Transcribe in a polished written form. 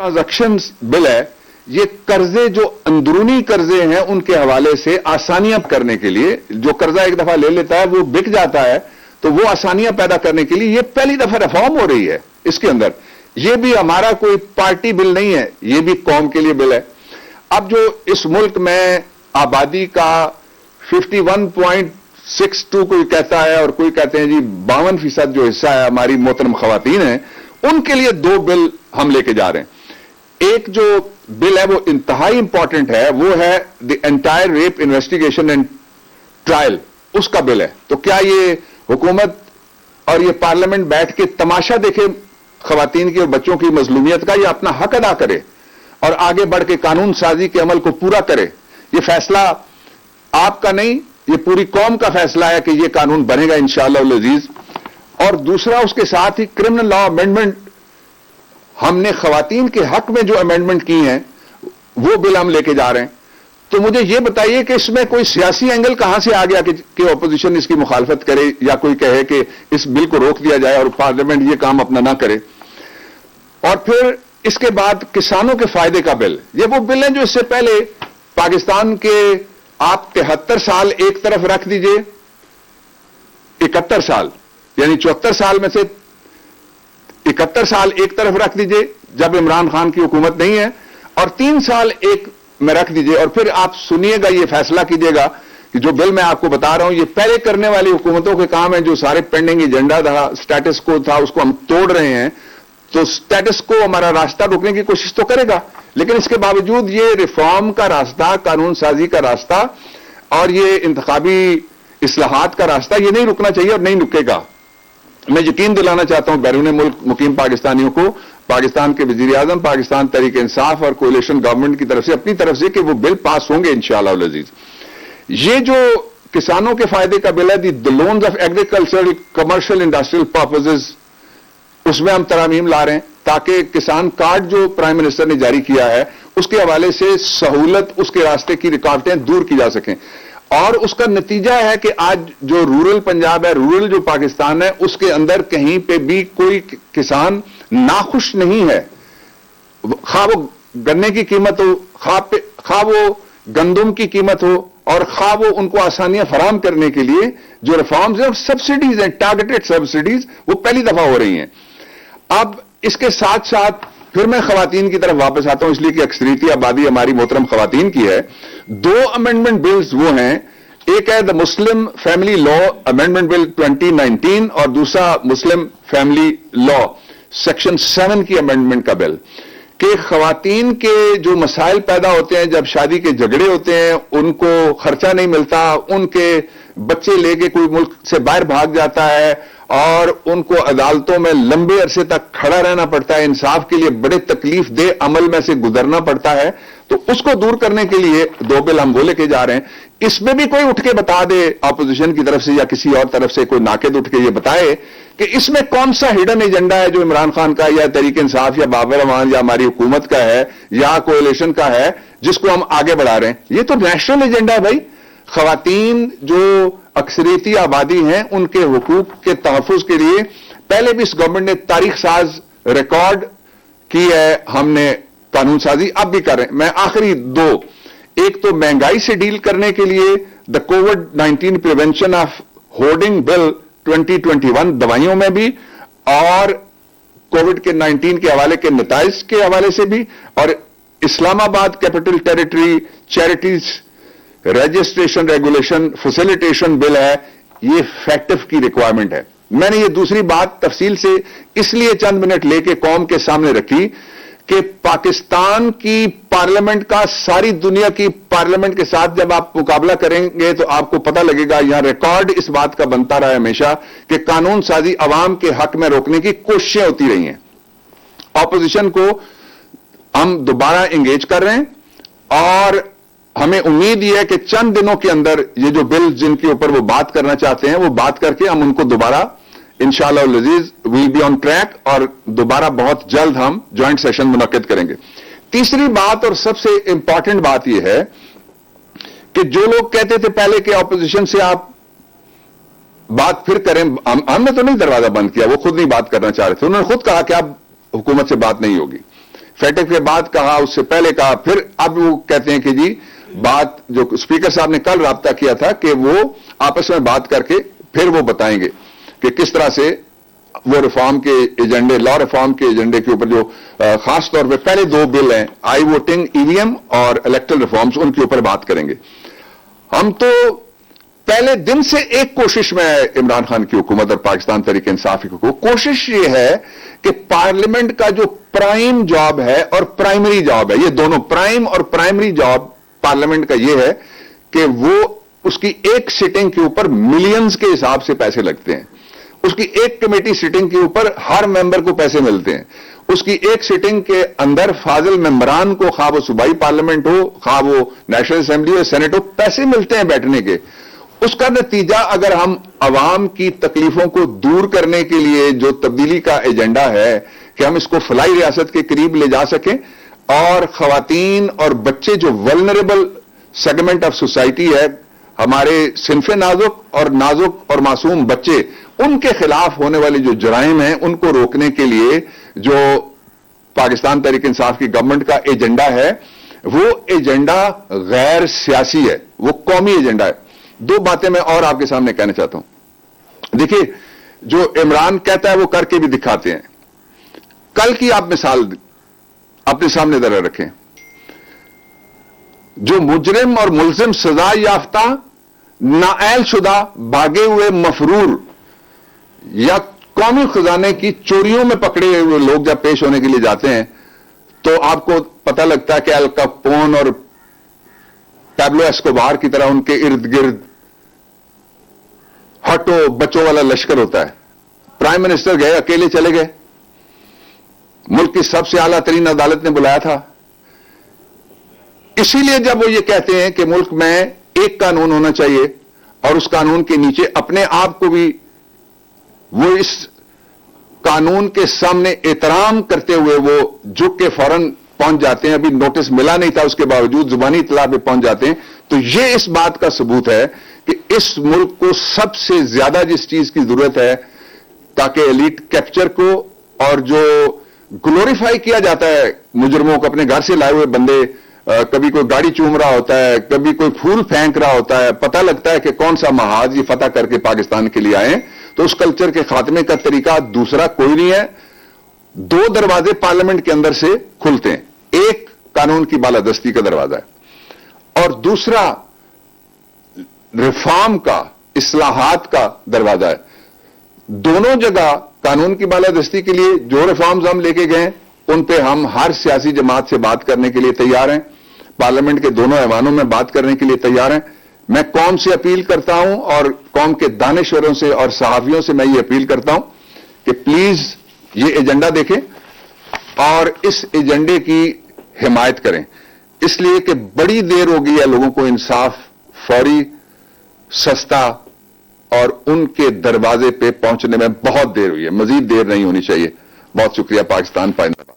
Transaction bill है, ये कर्जे जो अंदरूनी कर्जे हैं उनके हवाले से आसानियां करने के लिए, जो कर्जा एक दफा ले लेता है वो बिक जाता है, तो वो आसानियां पैदा करने के लिए ये पहली दफा रिफॉर्म हो रही है इसके अंदर। ये भी हमारा कोई पार्टी बिल नहीं है, ये भी कौम के लिए बिल है। अब जो इस मुल्क में आबादी का 51.62 कोई कहता है और कोई कहते हैं जी 52% जो हिस्सा है हमारी मोहतरम खवातीन है, उनके लिए दो बिल हम लेके जा रहे हैं। एक जो बिल है वो इंतहाई इंपॉर्टेंट है, वो है the entire rape investigation and trial, उसका बिल है। तो क्या ये हुकूमत और ये पार्लियामेंट बैठ के तमाशा देखे खवातीन की और बच्चों की मजलूमियत का, या अपना हक अदा करे और आगे बढ़ के कानून साजी के अमल को पूरा करे? ये फैसला आपका नहीं, ये पूरी कौम का फैसला है कि ये कानून बनेगा इंशाअल्लाह अजीज। और दूसरा, उसके साथ ही क्रिमिनल लॉ अमेंडमेंट, हमने खवातीन के हक में जो अमेंडमेंट की हैं वो बिल हम लेके जा रहे हैं। तो मुझे ये बताइए कि इसमें कोई सियासी एंगल कहां से आ गया कि ऑपोजिशन इसकी मुखालफत करे या कोई कहे कि इस बिल को रोक दिया जाए और पार्लियामेंट ये काम अपना ना करे। और फिर इसके बाद किसानों के फायदे का बिल, ये वो बिल है जो इससे पहले पाकिस्तान के आप 73 साल एक तरफ रख दीजिए, 71 साल यानी 74 साल में से 71 साल एक तरफ रख दीजिए जब इमरान खान की हुकूमत नहीं है, और 3 साल एक में रख दीजिए। और फिर आप सुनिएगा, ये फैसला कीजिएगा कि जो बिल मैं आपको बता रहा हूं ये पहले करने वाली हुकूमतों के काम है, जो सारे पेंडिंग एजेंडा था, स्टेटस को था, उसको हम तोड़ रहे हैं। तो स्टेटस को हमारा रास्ता रोकने की कोशिश तो करेगा, लेकिन इसके बावजूद ये रिफॉर्म का रास्ता, कानून साजी का रास्ता और ये इंतखाबी इस्लाहात का रास्ता, ये नहीं रुकना चाहिए और नहीं रुकेगा। मैं यकीन दिलाना चाहता हूं बैरून मुल्क मुकीम पाकिस्तानियों को, पाकिस्तान के वजीर आजम, पाकिस्तान तहरीक इंसाफ और कोalition गवर्नमेंट की तरफ से, अपनी तरफ से, कि वो बिल पास होंगे इंशाअल्लाह अज़ीज। ये जो किसानों के फायदे का बिल है, the loans of agricultural commercial industrial purposes, उसमें हम तरामीम ला रहे हैं ताकि किसान कार्ड जो प्राइम मिनिस्टर ने जारी किया है उसके हवाले से सहूलत, उसके रास्ते की रुकावटें दूर की जा सकें। और उसका नतीजा है कि आज जो रूरल पंजाब है, रूरल जो पाकिस्तान है, उसके अंदर कहीं पे भी कोई किसान नाखुश नहीं है। खा वो गन्ने की कीमत हो, खा वो गंदुम की कीमत हो, और खा वो उनको आसानियां फराहम करने के लिए जो रिफॉर्म्स हैं, सब्सिडीज हैं, टारगेटेड सब्सिडीज, वो पहली दफा हो रही हैं। अब इसके साथ साथ फिर मैं खवातीन की तरफ वापस आता हूं, इसलिए कि अक्सरियती आबादी हमारी मोहतरम खवातीन की है। दो अमेंडमेंट बिल्स वो हैं, एक है the Muslim family law amendment bill 2019 और दूसरा मुस्लिम फैमिली लॉ सेक्शन 7 की अमेंडमेंट का बिल, कि खवातीन के जो मसाइल पैदा होते हैं जब शादी के झगड़े होते हैं, उनको खर्चा नहीं मिलता, उनके बच्चे लेके कोई मुल्क से बाहर भाग जाता है और उनको अदालतों में लंबे अरसे तक खड़ा रहना पड़ता है, इंसाफ के लिए बड़े तकलीफ दे अमल में से गुजरना पड़ता है, तो उसको दूर करने के लिए दो बिल हम वो लेके जा रहे हैं। इसमें भी कोई उठ के बता दे ऑपोजिशन की तरफ से या किसी और तरफ से कोई नाक़िद उठ के ये बताए कि इसमें कौन सा हिडन एजेंडा है जो इमरान खान का या तहरीक इंसाफ या बाबर अमान या हमारी हुकूमत का है या कोalition का है, जिसको हम आगे बढ़ा रहे हैं। ये तो नेशनल एजेंडा है भाई। खवातीन जो अक्सरियती आबादी हैं उनके हुकूक के तहफ़्फ़ुज़ के लिए पहले भी इस गवर्नमेंट ने तारीख साज रिकॉर्ड की है, हमने कानून साजी अब भी कर रहे हैं। मैं आखिरी दो, एक तो महंगाई से डील करने के लिए the covid prevention of hoarding bill 2021 दवाइयों में भी, और कोविड के 19 के हवाले के नताइज के हवाले से भी, और Islamabad capital territory charities registration regulation facilitation bill है, ये फैक्टिव की रिक्वायरमेंट है। मैंने ये दूसरी बात तफसील से इसलिए चंद मिनट लेके कौम के सामने रखी कि पाकिस्तान की पार्लियामेंट का सारी दुनिया की पार्लियामेंट के साथ जब आप मुकाबला करेंगे तो आपको पता लगेगा, यहां रिकॉर्ड इस बात का बनता रहा है हमेशा कि कानून साजी अवाम के हक में रोकने की कोशिशें होती रही हैं। ऑपोजिशन को हम दोबारा एंगेज कर रहे हैं और हमें उम्मीद यह है कि चंद दिनों के अंदर ये जो बिल जिनके ऊपर वो बात करना चाहते हैं वो बात करके हम उनको दोबारा इंशाअल्लाह अज़ीज विल बी ऑन ट्रैक और दोबारा बहुत जल्द हम ज्वाइंट सेशन मुनक्किद करेंगे। तीसरी बात और सबसे इंपॉर्टेंट बात यह है कि जो लोग कहते थे पहले के ऑपोजिशन से आप बात फिर करें, हमने तो नहीं दरवाजा बंद किया, वो खुद नहीं बात करना चाह रहे थे, उन्होंने खुद कहा कि अब हुकूमत से बात नहीं होगी। فیٹک کے بعد کہا, اس سے پہلے کہا, پھر اب وہ کہتے ہیں کہ جی بات جو اسپیکر صاحب نے کل رابطہ کیا تھا کہ وہ آپس میں بات کر کے پھر وہ بتائیں گے کہ کس طرح سے وہ ریفارم کے ایجنڈے, لا ریفارم کے ایجنڈے کے اوپر جو خاص طور پہ پہلے دو بل ہیں, I voting, E V M اور الیکٹرل ریفارمز, ان کے اوپر بات کریں گے. ہم تو پہلے دن سے ایک کوشش میں عمران خان کی حکومت اور پاکستان تحریک انصاف کی حکومت, کوشش یہ ہے کہ پارلیمنٹ کا جو پرائم جاب ہے اور پرائمری جاب ہے, یہ دونوں پرائم اور پرائمری جاب پارلیمنٹ کا یہ ہے کہ وہ اس کی ایک سٹنگ کے اوپر ملینز کے حساب سے پیسے لگتے ہیں. اس کی ایک کمیٹی سٹنگ کے اوپر ہر ممبر کو پیسے ملتے ہیں. اس کی ایک سٹنگ کے اندر فاضل ممبران کو, خواہ وہ صوبائی پارلیمنٹ ہو, خواہ وہ نیشنل اسمبلی ہو, سینٹ ہو, پیسے ملتے ہیں بیٹھنے کے. اس کا نتیجہ اگر ہم عوام کی تکلیفوں کو دور کرنے کے لیے جو تبدیلی کا ایجنڈا ہے کہ ہم اس کو فلاحی ریاست کے قریب لے جا سکیں, اور خواتین اور بچے جو ولنریبل سیگمنٹ آف سوسائٹی ہے, ہمارے صنف نازک اور معصوم بچے, ان کے خلاف ہونے والے جو جرائم ہیں ان کو روکنے کے لیے جو پاکستان تحریک انصاف کی گورنمنٹ کا ایجنڈا ہے, وہ ایجنڈا غیر سیاسی ہے, وہ قومی ایجنڈا ہے. دو باتیں میں اور آپ کے سامنے کہنا چاہتا ہوں. دیکھیے, جو عمران کہتا ہے وہ کر کے بھی دکھاتے ہیں. کل کی آپ مثال اپنے سامنے ذرا رکھیں. جو مجرم اور ملزم سزا یافتہ, نااہل شدہ, بھاگے ہوئے مفرور یا قومی خزانے کی چوریوں میں پکڑے ہوئے لوگ جب پیش ہونے کے لیے جاتے ہیں تو آپ کو پتہ لگتا ہے کہ ال کاپون اور پیبلو ایسکوبار کی طرح ان کے ارد گرد ہٹو بچوں والا لشکر ہوتا ہے. پرائم منسٹر گئے, اکیلے چلے گئے, ملک کی سب سے اعلیٰ ترین عدالت نے بلایا تھا. اسی لیے جب وہ یہ کہتے ہیں کہ ملک میں ایک قانون ہونا چاہیے اور اس قانون کے نیچے اپنے آپ کو بھی وہ اس قانون کے سامنے احترام کرتے ہوئے وہ جھک کے فوراً پہنچ جاتے ہیں, ابھی نوٹس ملا نہیں تھا اس کے باوجود زبانی اطلاع پہ پہنچ جاتے ہیں, تو یہ اس بات کا ثبوت ہے کہ اس ملک کو سب سے زیادہ جس چیز کی ضرورت ہے تاکہ ایلیٹ کیپچر کو اور جو گلوریفائی کیا جاتا ہے مجرموں کو, اپنے گھر سے لائے ہوئے بندے, کبھی کوئی گاڑی چوم رہا ہوتا ہے, کبھی کوئی پھول پھینک رہا ہوتا ہے, پتہ لگتا ہے کہ کون سا محاذ یہ فتح کر کے پاکستان کے لیے آئے, تو اس کلچر کے خاتمے کا طریقہ دوسرا کوئی نہیں ہے. دو دروازے پارلیمنٹ کے اندر سے کھلتے ہیں, ایک قانون کی بالادستی کا دروازہ ہے اور دوسرا ریفارم کا, اصلاحات کا دروازہ ہے. دونوں جگہ قانون کی بالادستی کے لیے جو ریفارمز ہم لے کے گئے ان پہ ہم ہر سیاسی جماعت سے بات کرنے کے لیے تیار ہیں, پارلیمنٹ کے دونوں ایوانوں میں بات کرنے کے لیے تیار ہیں. میں قوم سے اپیل کرتا ہوں اور قوم کے دانشوروں سے اور صحافیوں سے میں یہ اپیل کرتا ہوں کہ پلیز یہ ایجنڈا دیکھیں اور اس ایجنڈے کی حمایت کریں, اس لیے کہ بڑی دیر ہو گئی ہے لوگوں کو انصاف فوری, سستا اور ان کے دروازے پہ پہنچنے میں بہت دیر ہوئی ہے, مزید دیر نہیں ہونی چاہیے. بہت شکریہ. پاکستان پائندہ.